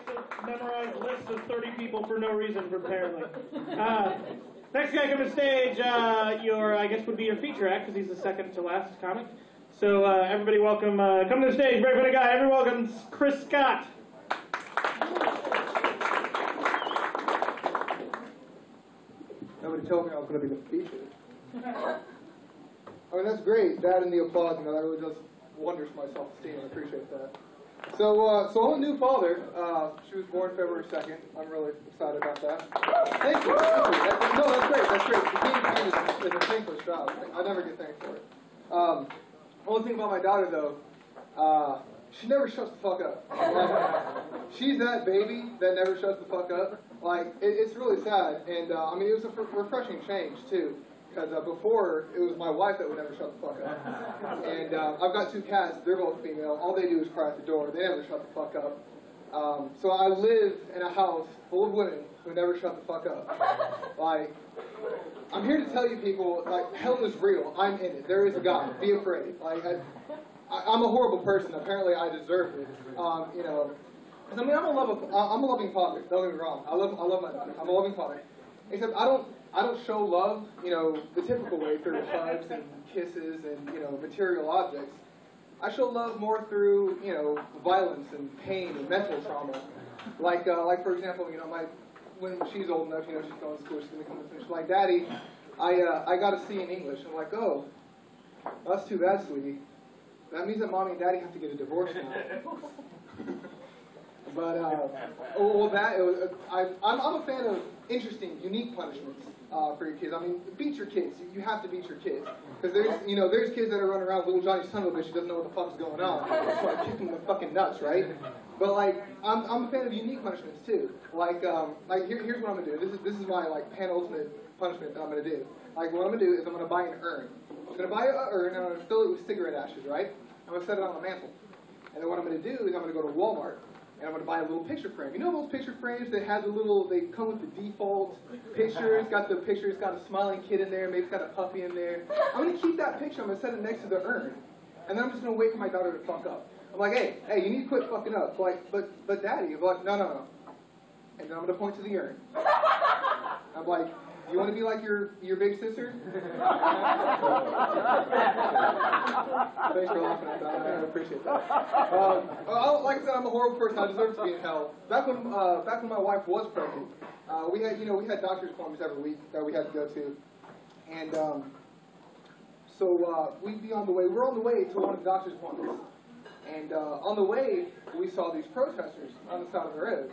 to memorize lists of 30 people for no reason, apparently. Next guy coming to stage, I guess would be your feature act, because he's the second to last comic. So everybody welcome, come to the stage, very funny guy, everyone welcomes Chris Scott. Nobody told me I was going to be the feature. I mean, that's great, that and the applause, that really does wonders for my self-esteem, I appreciate that. So I'm a new father. She was born February 2nd. I'm really excited about that. Thank you. No, that's great. Being a is a thankless job. I never get thanked for it. Only thing about my daughter, though, she never shuts the fuck up. She's that baby that never shuts the fuck up. Like, it's really sad. And, I mean, it was a refreshing change, too. Because before, it was my wife that would never shut the fuck up. And I've got 2 cats. They're both female. All they do is cry at the door. They never shut the fuck up. So I live in a house full of women who never shut the fuck up. Like, I'm here to tell you people, like, hell is real. I'm in it. There is a God. Be afraid. Like, I'm a horrible person. Apparently, I deserve it. You know, because I mean, I'm a loving father. Don't get me wrong. I love my daughter. I'm a loving father. Except I don't show love, you know, the typical way through hugs and kisses and, you know, material objects. I show love more through, you know, violence and pain and mental trauma. Like for example, you know, when she's old enough, you know, she's going to school, she's going to come to finish. Like, Daddy, I got a C in English. I'm like, oh, that's too bad, sweetie. That means that Mommy and Daddy have to get a divorce now. But, I'm a fan of interesting, unique punishments for your kids. I mean, beat your kids. You have to beat your kids. Because there's kids that are running around, little Johnny son of a bitch, who doesn't know what the fuck's going on. So I kick him in the fucking nuts, right? But, like, I'm a fan of unique punishments, too. Like here's what I'm going to do. This is my, like, penultimate punishment that I'm going to do. Like, what I'm going to do is I'm going to buy an urn. I'm going to buy an urn, and I'm going to fill it with cigarette ashes, right? I'm going to set it on the mantle. And then what I'm going to do is I'm going to go to Walmart. And I'm going to buy a little picture frame. You know those picture frames that have they come with the default picture? It's got the picture, it's got a smiling kid in there, maybe it's got a puppy in there. I'm going to keep that picture, I'm going to set it next to the urn. And then I'm just going to wait for my daughter to fuck up. I'm like, hey, you need to quit fucking up. Like, but Daddy, I'm like, no. And then I'm going to point to the urn. I'm like, you want to be like your big sister? Thanks for laughing at that. I appreciate that. Like I said, I'm a horrible person. I deserve to be in hell. Back when my wife was pregnant, we had doctor's appointments every week that we had to go to, and so we'd be on the way. We're on the way to one of the doctor's appointments, and on the way we saw these protesters on the side of the road.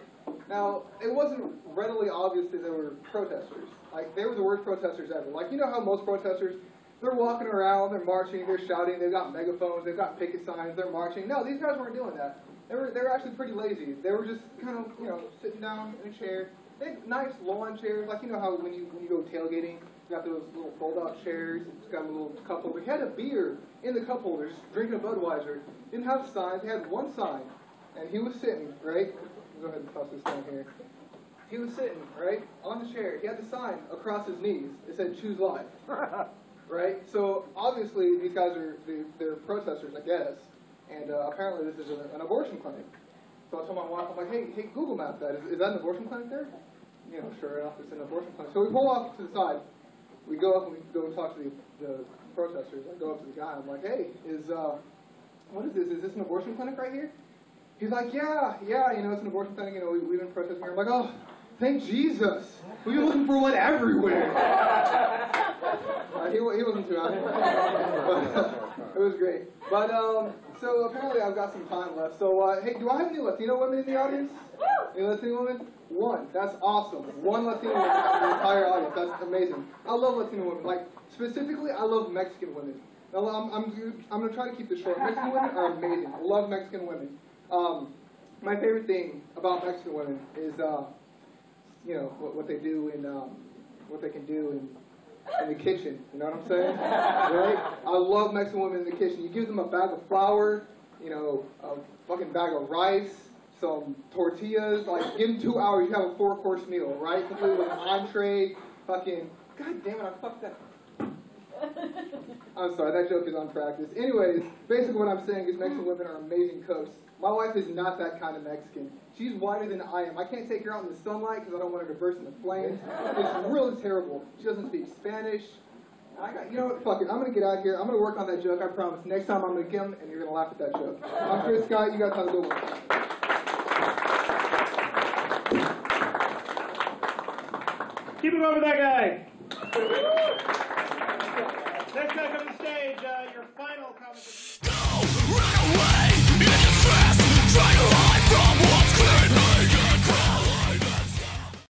Now, it wasn't readily obvious that they were protesters. Like, they were the worst protesters ever. Like, you know how most protesters, they're walking around, they're marching, they're shouting, they've got megaphones, they've got picket signs, they're marching. No, these guys weren't doing that. They were actually pretty lazy. They were just kind of, you know, sitting down in a chair. They had nice lawn chairs, like, you know how when you go tailgating, you got those little fold-out chairs, it's got a little cup holder. They had a beer in the cup holder, just drinking a Budweiser. Didn't have signs, they had one sign, and he was sitting, right? Go ahead and toss this down here. He was sitting, right, on the chair. He had the sign across his knees. It said, "Choose life." Right? So, obviously, these guys they're protesters, I guess. And apparently this is an abortion clinic. So I told my wife, I'm like, hey, Google map that. Is that an abortion clinic there? You know, sure enough, it's an abortion clinic. So we pull off to the side. We go up and we go and talk to the protesters. I go up to the guy. I'm like, hey, what is this? Is this an abortion clinic right here? He's like, yeah, you know, it's an abortion clinic. You know, we've been protesting here. I'm like, oh, thank Jesus. We've been looking for one everywhere. He wasn't too happy. But, it was great. But, so apparently I've got some time left. So, hey, do I have any Latino women in the audience? Any Latino women? One. That's awesome. One Latino woman in the entire audience. That's amazing. I love Latino women. Like, specifically, I love Mexican women. Now, I'm going to try to keep this short. Mexican women are amazing. I love Mexican women. My favorite thing about Mexican women is, you know, what they do in, what they can do in the kitchen. You know what I'm saying? Right? I love Mexican women in the kitchen. You give them a bag of flour, you know, a fucking bag of rice, some tortillas. Like, give them 2 hours, you have a 4-course meal, right? Complete with an entree. Fucking, god damn it, I fucked that. I'm sorry, that joke is on practice. Anyways, basically what I'm saying is Mexican women are amazing cooks. My wife is not that kind of Mexican. She's whiter than I am. I can't take her out in the sunlight because I don't want her to burst into flames. It's really terrible. She doesn't speak Spanish. You know what, fuck it. I'm going to get out of here. I'm going to work on that joke, I promise. Next time I'm going to get him, and you're going to laugh at that joke. I'm Chris Scott. You guys have a good one. Keep it going with that guy. Next guy comes to the stage, your final comment.